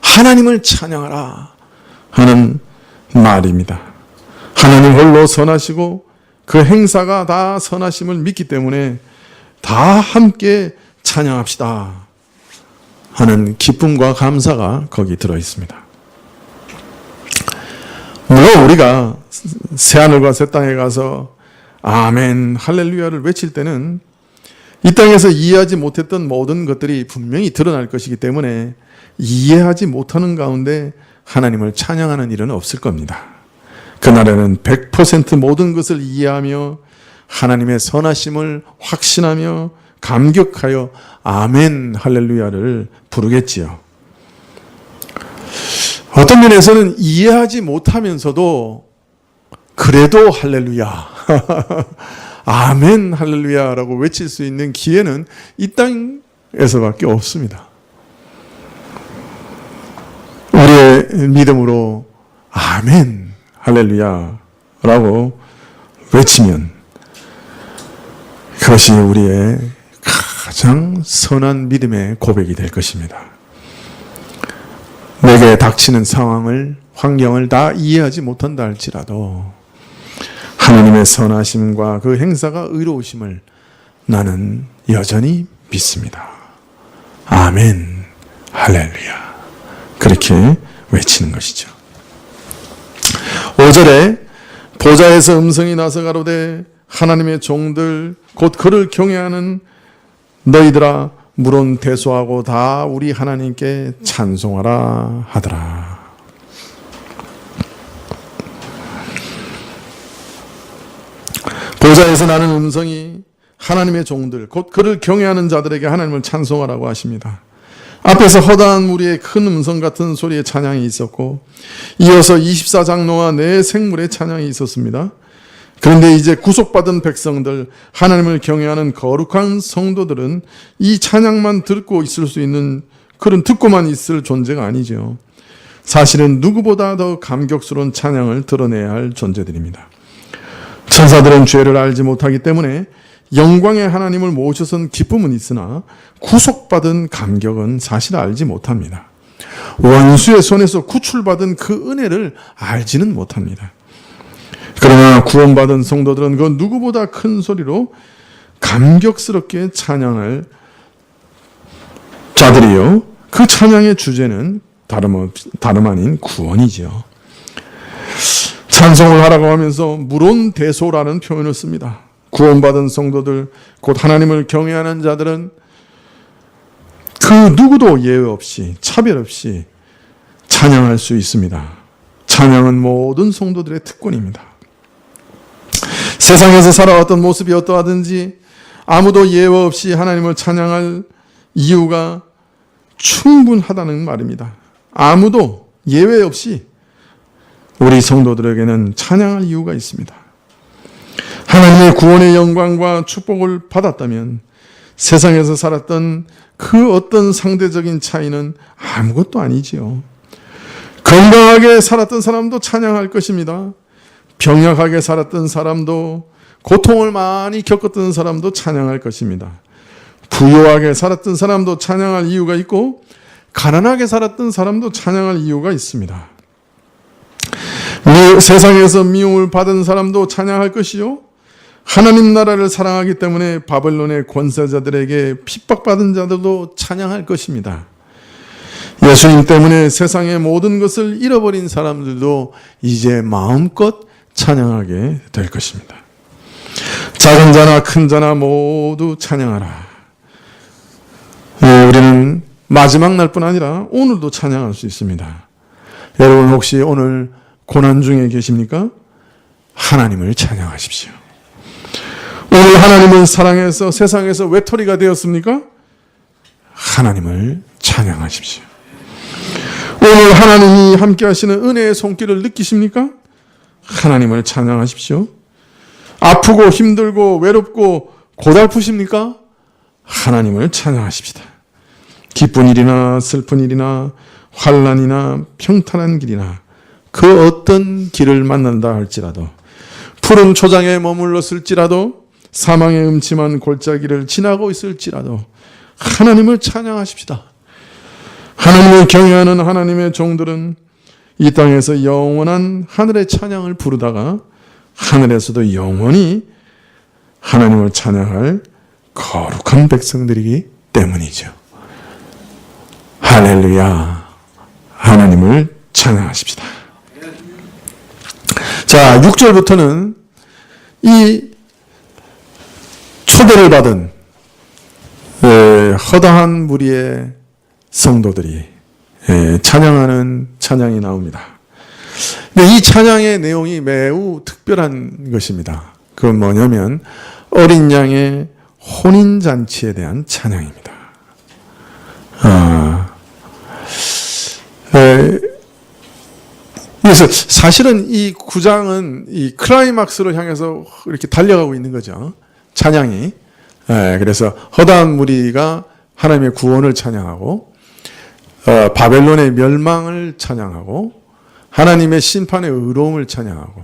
하나님을 찬양하라 하는 말입니다. 하나님 홀로 선하시고 그 행사가 다 선하심을 믿기 때문에 다 함께 찬양합시다 하는 기쁨과 감사가 거기 들어 있습니다. 물론 우리가 새하늘과 새 땅에 가서 아멘 할렐루야를 외칠 때는 이 땅에서 이해하지 못했던 모든 것들이 분명히 드러날 것이기 때문에 이해하지 못하는 가운데 하나님을 찬양하는 일은 없을 겁니다. 그날에는 100% 모든 것을 이해하며 하나님의 선하심을 확신하며 감격하여 아멘 할렐루야를 부르겠지요. 어떤 면에서는 이해하지 못하면서도 그래도 할렐루야 아멘 할렐루야라고 외칠 수 있는 기회는 이 땅에서밖에 없습니다. 우리의 믿음으로 아멘 할렐루야라고 외치면 그것이 우리의 가장 선한 믿음의 고백이 될 것입니다. 내게 닥치는 상황을 환경을 다 이해하지 못한다 할지라도 하나님의 선하심과 그 행사가 의로우심을 나는 여전히 믿습니다. 아멘 할렐루야 그렇게 외치는 것이죠. 5절에 보좌에서 음성이 나서 가로되 하나님의 종들 곧 그를 경외하는 너희들아 물론 대소하고 다 우리 하나님께 찬송하라 하더라. 보좌에서 나는 음성이 하나님의 종들 곧 그를 경외하는 자들에게 하나님을 찬송하라고 하십니다. 앞에서 허다한 무리의 큰 음성 같은 소리의 찬양이 있었고 이어서 24장 노아 내 생물의 찬양이 있었습니다. 그런데 이제 구속받은 백성들 하나님을 경외하는 거룩한 성도들은 이 찬양만 듣고 있을 수 있는 그런 듣고만 있을 존재가 아니죠. 사실은 누구보다 더 감격스러운 찬양을 드러내야 할 존재들입니다. 천사들은 죄를 알지 못하기 때문에 영광의 하나님을 모셔선 기쁨은 있으나 구속받은 감격은 사실 알지 못합니다. 원수의 손에서 구출받은 그 은혜를 알지는 못합니다. 그러나 구원받은 성도들은 그 누구보다 큰 소리로 감격스럽게 찬양할 자들이요. 그 찬양의 주제는 다름 아닌 구원이죠. 찬송을 하라고 하면서 물론대소라는 표현을 씁니다. 구원받은 성도들 곧 하나님을 경외하는 자들은 그 누구도 예외 없이 차별 없이 찬양할 수 있습니다. 찬양은 모든 성도들의 특권입니다. 세상에서 살아왔던 모습이 어떠하든지 아무도 예외 없이 하나님을 찬양할 이유가 충분하다는 말입니다. 아무도 예외 없이 우리 성도들에게는 찬양할 이유가 있습니다. 하나님의 구원의 영광과 축복을 받았다면 세상에서 살았던 그 어떤 상대적인 차이는 아무것도 아니지요. 건강하게 살았던 사람도 찬양할 것입니다. 병약하게 살았던 사람도, 고통을 많이 겪었던 사람도 찬양할 것입니다. 부유하게 살았던 사람도 찬양할 이유가 있고, 가난하게 살았던 사람도 찬양할 이유가 있습니다. 세상에서 미움을 받은 사람도 찬양할 것이요, 하나님 나라를 사랑하기 때문에 바벨론의 권세자들에게 핍박받은 자들도 찬양할 것입니다. 예수님 때문에 세상의 모든 것을 잃어버린 사람들도 이제 마음껏 찬양하게 될 것입니다. 작은 자나 큰 자나 모두 찬양하라. 우리는 마지막 날뿐 아니라 오늘도 찬양할 수 있습니다. 여러분 혹시 오늘 고난 중에 계십니까? 하나님을 찬양하십시오. 오늘 하나님은 사랑해서 세상에서 외톨이가 되었습니까? 하나님을 찬양하십시오. 오늘 하나님이 함께 하시는 은혜의 손길을 느끼십니까? 하나님을 찬양하십시오. 아프고 힘들고 외롭고 고달프십니까? 하나님을 찬양하십시다. 기쁜 일이나 슬픈 일이나 환난이나 평탄한 길이나 그 어떤 길을 만난다 할지라도, 푸른 초장에 머물렀을지라도, 사망의 음침한 골짜기를 지나고 있을지라도 하나님을 찬양하십시다. 하나님을 경외하는 하나님의 종들은 이 땅에서 영원한 하늘의 찬양을 부르다가 하늘에서도 영원히 하나님을 찬양할 거룩한 백성들이기 때문이죠. 할렐루야. 하나님을 찬양하십시다. 자, 6절부터는 이 초대를 받은 허다한 무리의 성도들이 찬양하는 찬양이 나옵니다. 근데 이 찬양의 내용이 매우 특별한 것입니다. 그건 뭐냐면 어린 양의 혼인잔치에 대한 찬양입니다. 그래서 사실은 이 9장은 이 클라이막스를 향해서 이렇게 달려가고 있는 거죠. 찬양이. 그래서 허다한 무리가 하나님의 구원을 찬양하고, 바벨론의 멸망을 찬양하고, 하나님의 심판의 의로움을 찬양하고,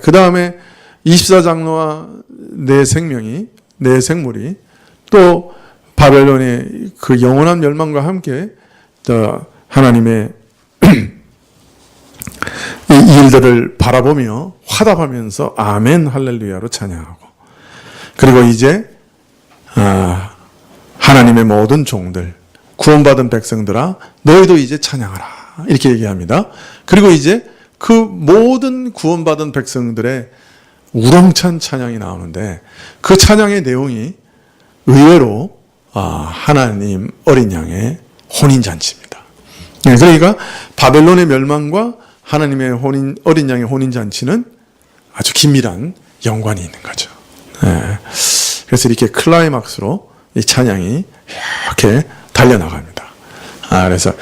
그 다음에 24장로와 네 생물이 또 바벨론의 그 영원한 멸망과 함께 하나님의 이 일들을 바라보며 화답하면서 아멘 할렐루야로 찬양하고, 그리고 이제 하나님의 모든 종들, 구원받은 백성들아 너희도 이제 찬양하라 이렇게 얘기합니다. 그리고 이제 그 모든 구원받은 백성들의 우렁찬 찬양이 나오는데, 그 찬양의 내용이 의외로 하나님 어린 양의 혼인잔치입니다. 그러니까 바벨론의 멸망과 하나님의 어린 양의 혼인잔치는 아주 긴밀한 연관이 있는 거죠. 그래서 이렇게 클라이막스로 이 찬양이 이렇게 달려나갑니다. 그래서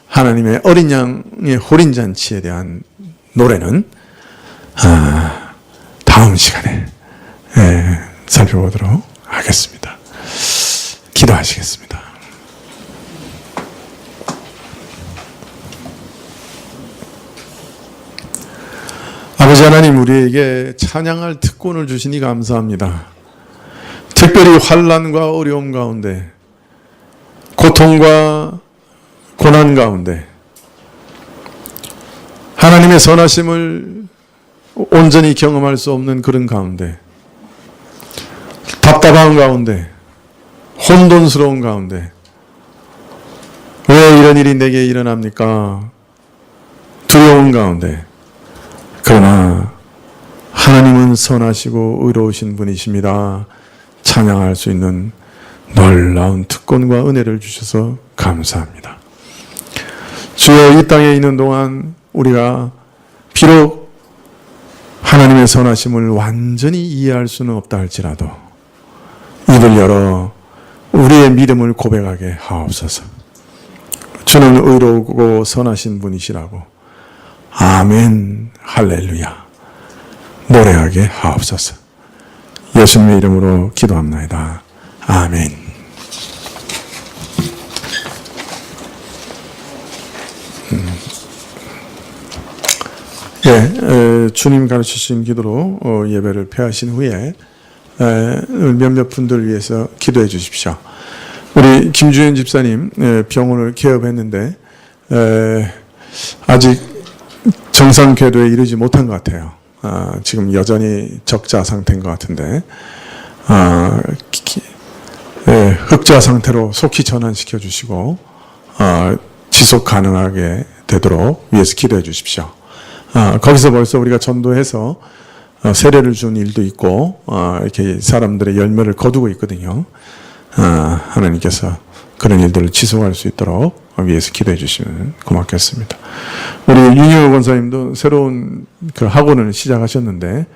하나님의 어린 양의 혼인잔치에 대한 노래는 다음 시간에 살펴보도록 하겠습니다. 기도하시겠습니다. 아버지 하나님, 우리에게 찬양할 특권을 주시니 감사합니다. 특별히 환난과 어려움 가운데, 고통과 고난 가운데 하나님의 선하심을 온전히 경험할 수 없는 그런 가운데, 답답한 가운데, 혼돈스러운 가운데 왜 이런 일이 내게 일어납니까? 두려운 가운데, 그러나 하나님은 선하시고 의로우신 분이십니다. 찬양할 수 있는 놀라운 특권과 은혜를 주셔서 감사합니다. 주여, 이 땅에 있는 동안 우리가 비록 하나님의 선하심을 완전히 이해할 수는 없다 할지라도 입을 열어 우리의 믿음을 고백하게 하옵소서. 주는 의로우고 선하신 분이시라고, 아멘 할렐루야 노래하게 하옵소서. 예수님의 이름으로 기도합나이다. 아멘. 주님 가르치신 기도로 예배를 폐하신 후에 몇몇 분들 위해서 기도해 주십시오. 우리 김주현 집사님 병원을 개업했는데 아직 정상 궤도에 이르지 못한 것 같아요. 지금 여전히 적자 상태인 것 같은데 흑자 상태로 속히 전환시켜 주시고 지속 가능하게 되도록 위해서 기도해 주십시오. 거기서 벌써 우리가 전도해서 세례를 준 일도 있고 이렇게 사람들의 열매를 거두고 있거든요. 하나님께서 그런 일들을 지속할 수 있도록 위해서 기도해 주시면 고맙겠습니다. 우리 윤영호 권사님도 새로운 그 학원을 시작하셨는데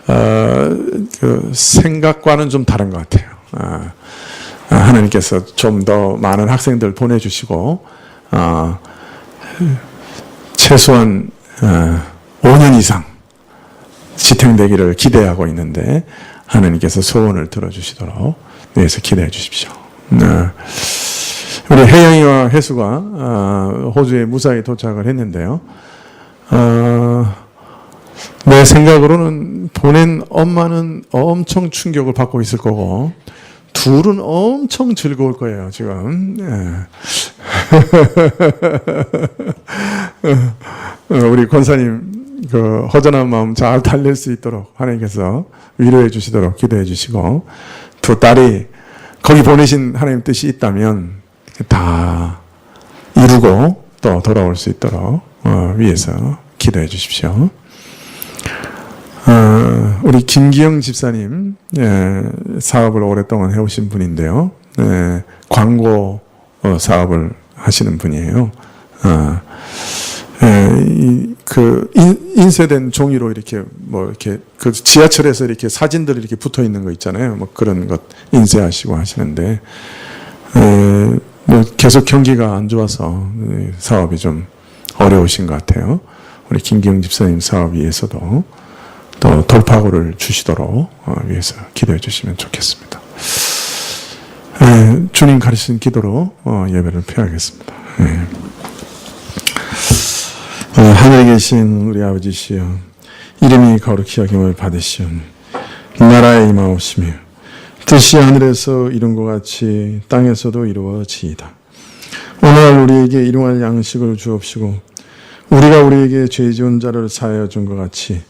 그 생각과는 좀 다른 것 같아요. 하나님께서 좀 더 많은 학생들 보내주시고 최소한 5년 이상 지탱되기를 기대하고 있는데 하나님께서 소원을 들어주시도록 위해서 기대해 주십시오. 우리 혜영이와 혜수가 호주에 무사히 도착을 했는데요. 내 생각으로는 보낸 엄마는 엄청 충격을 받고 있을 거고 둘은 엄청 즐거울 거예요, 지금. 우리 권사님 그 허전한 마음 잘 달랠 수 있도록 하나님께서 위로해 주시도록 기도해 주시고 두 딸이 거기 보내신 하나님 뜻이 있다면 다 이루고 또 돌아올 수 있도록 위해서 기도해 주십시오. 우리 김기영 집사님 사업을 오랫동안 해오신 분인데요. 광고 사업을 하시는 분이에요. 그 인쇄된 종이로 이렇게 뭐 이렇게 그 지하철에서 이렇게 사진들이 이렇게 붙어 있는 거 있잖아요. 뭐 그런 것 인쇄하시고 하시는데 뭐 계속 경기가 안 좋아서 사업이 좀 어려우신 것 같아요. 우리 김기영 집사님 사업 위해서도 또 돌파구를 주시도록 위해서 기도해 주시면 좋겠습니다. 주님 가르치신 기도로 예배를 폐하겠습니다. 하늘에 계신 우리 아버지시여, 이름이 거룩히 여김을 받으시오. 나라에 임하옵시며 뜻이 하늘에서 이룬 것 같이 땅에서도 이루어지이다. 오늘 우리에게 일용할 양식을 주옵시고 우리가 우리에게 죄 지은 자를 사하여 준 것 같이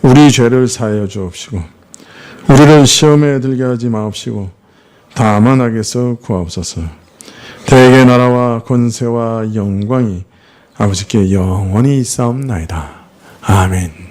우리 죄를 사하여 주옵시고 우리를 시험에 들게 하지 마옵시고 다만 악에서 구하옵소서. 대개 나라와 권세와 영광이 아버지께 영원히 있사옵나이다. 아멘.